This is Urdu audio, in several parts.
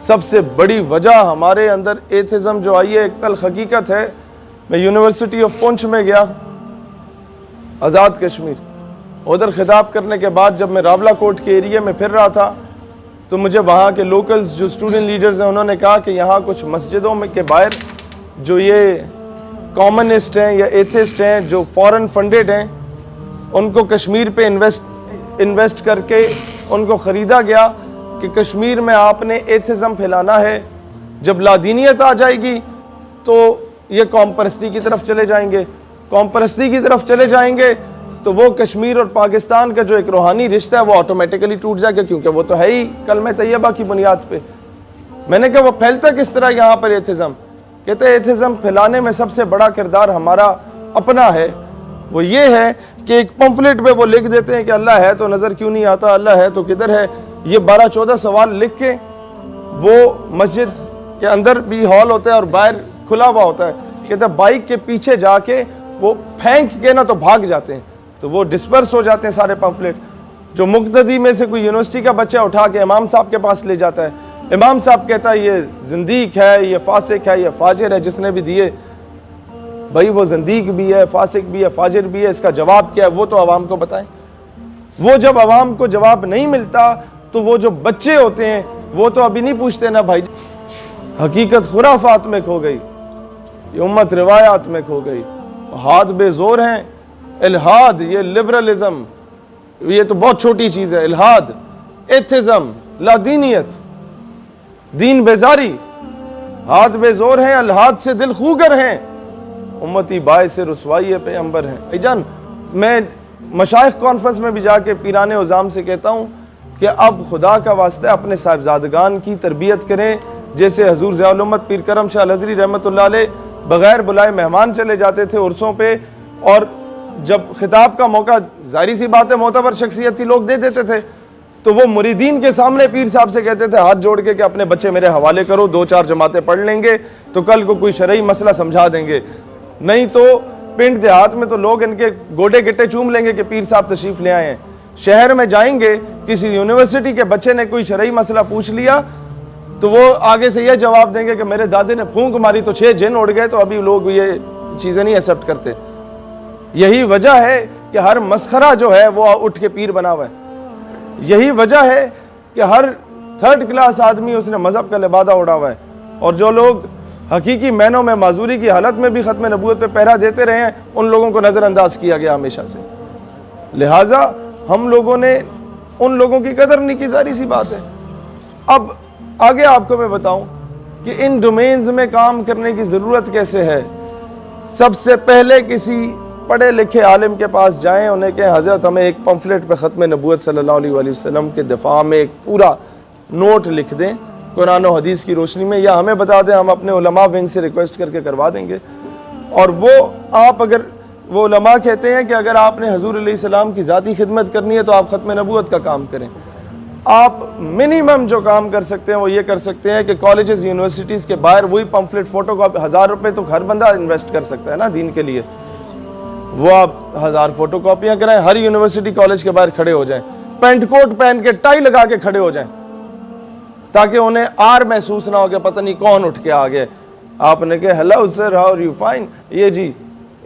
سب سے بڑی وجہ ہمارے اندر ایتھزم جو آئی ہے، ایک تلخ حقیقت ہے، میں یونیورسٹی آف پونچھ میں گیا، آزاد کشمیر، ادھر خطاب کرنے کے بعد جب میں راولہ کوٹ کے ایریے میں پھر رہا تھا تو مجھے وہاں کے لوکلز جو اسٹوڈنٹ لیڈرز ہیں انہوں نے کہا کہ یہاں کچھ مسجدوں میں کے باہر جو یہ کامنسٹ ہیں یا ایتھسٹ ہیں جو فورن فنڈڈ ہیں، ان کو کشمیر پہ انویسٹ کر کے ان کو خریدا گیا کہ کشمیر میں آپ نے ایتھزم پھیلانا ہے، جب لادینیت آ جائے گی تو یہ قوم پرستی کی طرف چلے جائیں گے، قوم پرستی کی طرف چلے جائیں گے تو وہ کشمیر اور پاکستان کا جو ایک روحانی رشتہ ہے وہ آٹومیٹیکلی ٹوٹ جائے گا، کیونکہ وہ تو ہے ہی کلمہ طیبہ کی بنیاد پہ۔ میں نے کہا وہ پھیلتا کس طرح یہاں پر ایتھزم؟ کہتے ہیں ایتھزم پھیلانے میں سب سے بڑا کردار ہمارا اپنا ہے، وہ یہ ہے کہ ایک پمفلٹ پہ وہ لکھ دیتے ہیں کہ اللہ ہے تو نظر کیوں نہیں آتا، اللہ ہے تو کدھر ہے، یہ 12-14 سوال لکھ کے وہ مسجد کے اندر بھی ہال ہوتا ہے اور باہر کھلا ہوا ہوتا ہے، کہتے ہیں بائک کے پیچھے جا کے وہ پھینک کے نا تو بھاگ جاتے ہیں، تو وہ ڈسپرس ہو جاتے ہیں سارے پمفلٹ۔ جو مقتدی میں سے کوئی یونیورسٹی کا بچہ اٹھا کے امام صاحب کے پاس لے جاتا ہے، امام صاحب کہتا ہے یہ زندیق ہے، یہ فاسق ہے، یہ فاجر ہے جس نے بھی دیے۔ بھائی وہ زندیق بھی ہے، فاسق بھی ہے، فاجر بھی ہے، اس کا جواب کیا ہے وہ تو عوام کو بتائیں۔ وہ جب عوام کو جواب نہیں ملتا تو وہ جو بچے ہوتے ہیں وہ تو ابھی نہیں پوچھتے نا بھائی، حقیقت خرافات میں کھو گئی، یہ امت روایات میں کھو گئی، ہاتھ بے زور ہیں۔ الہاد، یہ لبرلزم، یہ تو بہت چھوٹی چیز ہے، الہاد، ایتھزم، لادینیت، دین بیزاری، ہاتھ بے زور ہیں، الہاد سے دل خوگر ہیں، امتی باعث رسوائی پیغمبر ہیں۔ بھائی جان، میں مشائخ کانفرنس میں بھی جا کے پیران عظام سے کہتا ہوں کہ اب خدا کا واسطہ اپنے صاحبزادگان کی تربیت کریں، جیسے حضور ضیاء الامت پیر کرم شاہ الازہری رحمۃ اللہ علیہ بغیر بلائے مہمان چلے جاتے تھے عرسوں پہ، اور جب خطاب کا موقع ظاہری سی بات ہے معتبر شخصیت تھی لوگ دے دیتے تھے، تو وہ مریدین کے سامنے پیر صاحب سے کہتے تھے ہاتھ جوڑ کے کہ اپنے بچے میرے حوالے کرو، 2-4 جماعتیں پڑھ لیں گے تو کل کو کوئی شرعی مسئلہ سمجھا دیں گے، نہیں تو پنڈ دیہات میں تو لوگ ان کے گوڈے گٹے چوم لیں گے کہ پیر صاحب تشریف لے آئے ہیں۔ شہر میں جائیں گے، کسی یونیورسٹی کے بچے نے کوئی شرعی مسئلہ پوچھ لیا تو وہ آگے سے یہ جواب دیں گے کہ میرے دادے نے پھونک ماری تو 6 جن اڑ گئے، تو ابھی لوگ یہ چیزیں نہیں ایکسیپٹ کرتے۔ یہی وجہ ہے کہ ہر مسخرہ جو ہے وہ اٹھ کے پیر بنا ہوا ہے، یہی وجہ ہے کہ ہر 3rd کلاس آدمی اس نے مذہب کا لبادہ اڑا ہوا ہے، اور جو لوگ حقیقی معنوں میں معذوری کی حالت میں بھی ختم نبوت پہ پہرا دیتے رہے ہیں ان لوگوں کو نظر انداز کیا گیا ہمیشہ سے۔ لہٰذا ہم لوگوں نے ان لوگوں کی قدر نہیں کی، ظاہری سی بات ہے۔ اب آگے آپ کو میں بتاؤں کہ ان ڈومینز میں کام کرنے کی ضرورت کیسے ہے۔ سب سے پہلے کسی پڑھے لکھے عالم کے پاس جائیں، انہیں کہیں حضرت ہمیں ایک پمفلٹ پہ ختم نبوت صلی اللہ علیہ وسلم کے دفاع میں ایک پورا نوٹ لکھ دیں قرآن و حدیث کی روشنی میں، یا ہمیں بتا دیں، ہم اپنے علماء ونگ سے ریکویسٹ کر کے کروا دیں گے۔ اور وہ آپ اگر وہ علماء کہتے ہیں کہ اگر آپ نے حضور علیہ السلام کی ذاتی خدمت کرنی ہے تو آپ ختم نبوت کا کام کریں۔ آپ منیمم جو کام کر سکتے ہیں وہ یہ کر سکتے ہیں کہ کالجز یونیورسٹیز کے باہر وہی پمفلٹ فوٹو کاپی 1000 روپے تو ہر بندہ انویسٹ کر سکتا ہے نا دین کے لیے، وہ آپ 1000 فوٹو کاپیاں کرائیں، ہر یونیورسٹی کالج کے باہر کھڑے ہو جائیں، پینٹ کوٹ پہن کے ٹائی لگا کے کھڑے ہو جائیں تاکہ انہیں آر محسوس نہ ہو کہ پتہ نہیں کون اٹھ کے آ گئے۔ آپ نے کہا hello sir, how are you, fine, یہ جی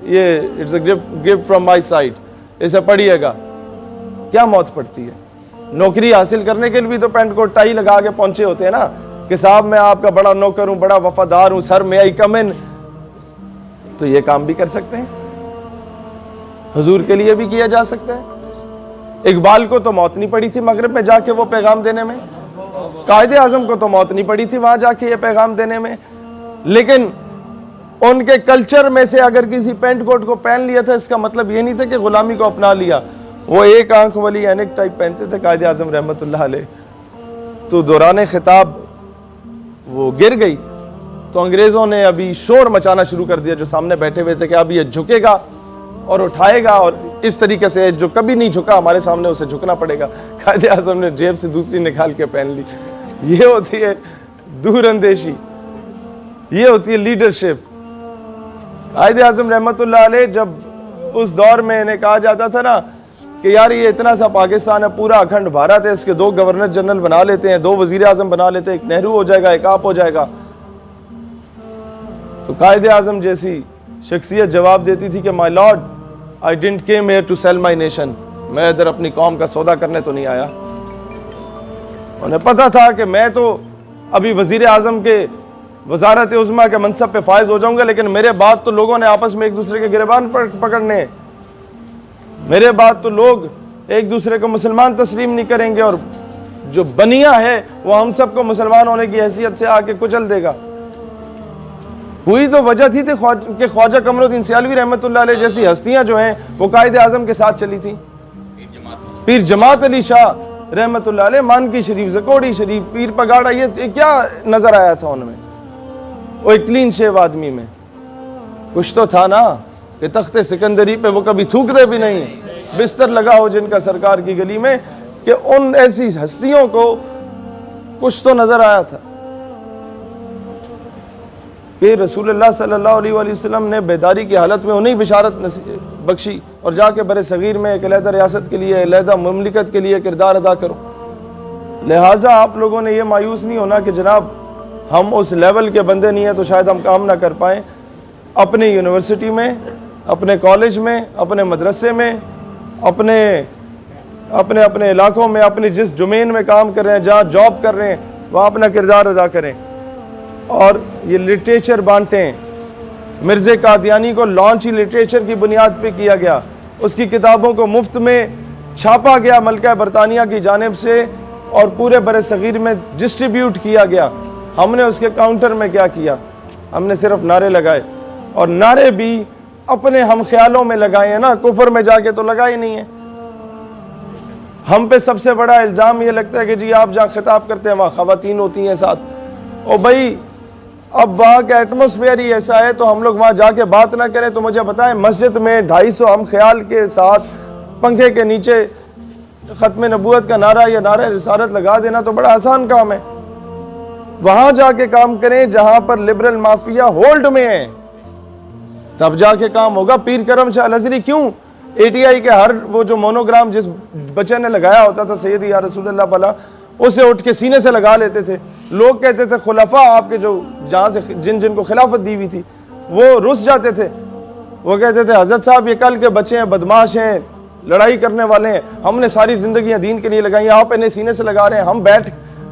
یہ it's a gift from my side, اسے پڑھیے گا۔ کیا موت پڑتی ہے؟ نوکری حاصل کرنے کے لیے بھی تو پینٹ کوٹ ٹائی لگا کے پہنچے ہوتے ہیں نا کہ صاحب میں آپ کا بڑا نوکر ہوں، بڑا وفادار ہوں، سر میں آئی کم ان، تو یہ کام بھی کر سکتے ہیں، حضور کے لیے بھی کیا جا سکتا ہے۔ اقبال کو تو موت نہیں پڑی تھی مغرب میں جا کے وہ پیغام دینے میں، قائد اعظم کو تو موت نہیں پڑی تھی وہاں جا کے یہ پیغام دینے میں، لیکن ان کے کلچر میں سے اگر کسی پینٹ کوٹ کو پہن لیا تھا اس کا مطلب یہ نہیں تھا کہ غلامی کو اپنا لیا۔ وہ ایک آنکھ والی اینک ٹائپ پہنتے تھے قائد اعظم رحمت اللہ علیہ، تو دوران خطاب وہ گر گئی تو انگریزوں نے ابھی شور مچانا شروع کر دیا جو سامنے بیٹھے ہوئے تھے کہ اب یہ جھکے گا اور اٹھائے گا، اور اس طریقے سے جو کبھی نہیں جھکا ہمارے سامنے اسے جھکنا پڑے گا۔ قائد اعظم نے جیب سے دوسری نکال کے پہن لی۔ یہ ہوتی ہے دور اندیشی، یہ ہوتی ہے لیڈرشپ۔ قائد اعظم رحمت اللہ علیہ جب اس دور میں انہیں کہا جاتا تھا نا کہ کہ یار یہ اتنا سا پاکستان ہے، پورا اکھنڈ بھارت ہے، اس کے 2 گورنر جنرل بنا لیتے ہیں، 2 وزیر اعظم بنا لیتے ہیں، ایک نہرو ہو جائے گا، ایک آپ ہو جائے گا. تو قائد اعظم جیسی شخصیت جواب دیتی تھی کہ my lord I didn't came here to sell my nation, میں ادھر اپنی قوم کا سودا کرنے تو نہیں آیا. انہیں پتا تھا کہ میں تو ابھی وزیر اعظم کے وزارت عظمیٰ کے منصب پہ فائز ہو جاؤں گا، لیکن میرے بعد تو لوگوں نے آپس میں ایک دوسرے کے گریبان پکڑنے ہیں، میرے بعد تو لوگ ایک دوسرے کو مسلمان تسلیم نہیں کریں گے، اور جو بنیا ہے وہ ہم سب کو مسلمان ہونے کی حیثیت سے آ کے کچل دے گا. ہوئی تو وجہ تھی کہ خواجہ قمر الدین سیالوی رحمۃ اللہ علیہ جیسی ہستیاں جو ہیں وہ قائد اعظم کے ساتھ چلی تھیں. پیر جماعت علی شاہ رحمۃ اللہ علیہ، مانکی شریف، زکوڑی شریف، پیر پگاڑا، یہ کیا نظر آیا تھا ان میں؟ وہ ایک کلین شیو آدمی میں کچھ تو تھا نا کہ تخت سکندری پہ وہ کبھی تھوکتے بھی نہیں، بستر لگا ہو جن کا سرکار کی گلی میں، کہ ان ایسی ہستیوں کو کچھ تو نظر آیا تھا کہ رسول اللہ صلی اللہ علیہ وآلہ وسلم نے بیداری کی حالت میں انہیں بشارت بخشی، اور جا کے بر صغیر میں ایک علیحدہ ریاست کے لیے، علیحدہ مملکت کے لیے کردار ادا کرو. لہٰذا آپ لوگوں نے یہ مایوس نہیں ہونا کہ جناب ہم اس لیول کے بندے نہیں ہیں تو شاید ہم کام نہ کر پائیں. اپنی یونیورسٹی میں، اپنے کالج میں، اپنے مدرسے میں، اپنے علاقوں میں، اپنی جس ڈومین میں کام کر رہے ہیں، جہاں جاب کر رہے ہیں، وہاں اپنا کردار ادا کریں. اور یہ لٹریچر بانٹیں. مرزا قادیانی کو لانچ ہی لٹریچر کی بنیاد پہ کیا گیا، اس کی کتابوں کو مفت میں چھاپا گیا ملکہ برطانیہ کی جانب سے اور پورے بر صغیر میں ڈسٹریبیوٹ کیا گیا. ہم نے اس کے کاؤنٹر میں کیا کیا؟ ہم نے صرف نعرے لگائے، اور نعرے بھی اپنے ہم خیالوں میں لگائے ہیں نا، کفر میں جا کے تو لگائے نہیں ہیں. ہم پہ سب سے بڑا الزام یہ لگتا ہے کہ جی آپ جہاں خطاب کرتے ہیں وہاں خواتین ہوتی ہیں ساتھ. او بھائی اب وہاں کا ایٹماسفیئر ہی ایسا ہے تو ہم لوگ وہاں جا کے بات نہ کریں تو مجھے بتائیں، مسجد میں 250 ہم خیال کے ساتھ پنکھے کے نیچے ختم نبوت کا نعرہ یا نعرہ رسالت لگا دینا تو بڑا آسان کام ہے. وہاں جا کے کام کریں جہاں پر لبرل مافیا ہولڈ میں ہے، تب جا کے کام ہوگا. پیر کرم شاہ الازہری کیوں ATI کے ہر وہ جو مونوگرام جس بچے نے لگایا ہوتا تھا سیدی یا رسول اللہ والا، اسے اٹھ کے سینے سے لگا لیتے تھے. لوگ کہتے تھے خلفاء آپ کے جو جہاں سے جن کو خلافت دی ہوئی تھی وہ رس جاتے تھے، وہ کہتے تھے حضرت صاحب یہ کل کے بچے ہیں، بدماش ہیں، لڑائی کرنے والے ہیں، ہم نے ساری زندگیاں دین کے لیے لگائی ہیں، آپ انہیں سینے سے لگا رہے ہیں.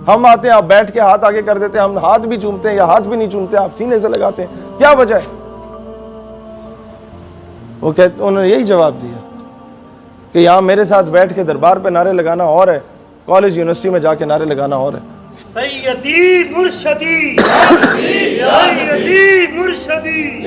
ہم آتے ہیں، آپ بیٹھ کے ہاتھ آگے کر دیتے ہیں، ہم ہاتھ بھی چومتے ہیں یا ہاتھ بھی نہیں چومتے، آپ سینے سے لگاتے ہیں، کیا وجہ ہے؟ انہوں نے یہی جواب دیا کہ یہاں میرے ساتھ بیٹھ کے دربار پہ نعرے لگانا اور ہے، کالج یونیورسٹی میں جا کے نعرے لگانا اور ہے. سیدی مرشدی سیدی مرشدی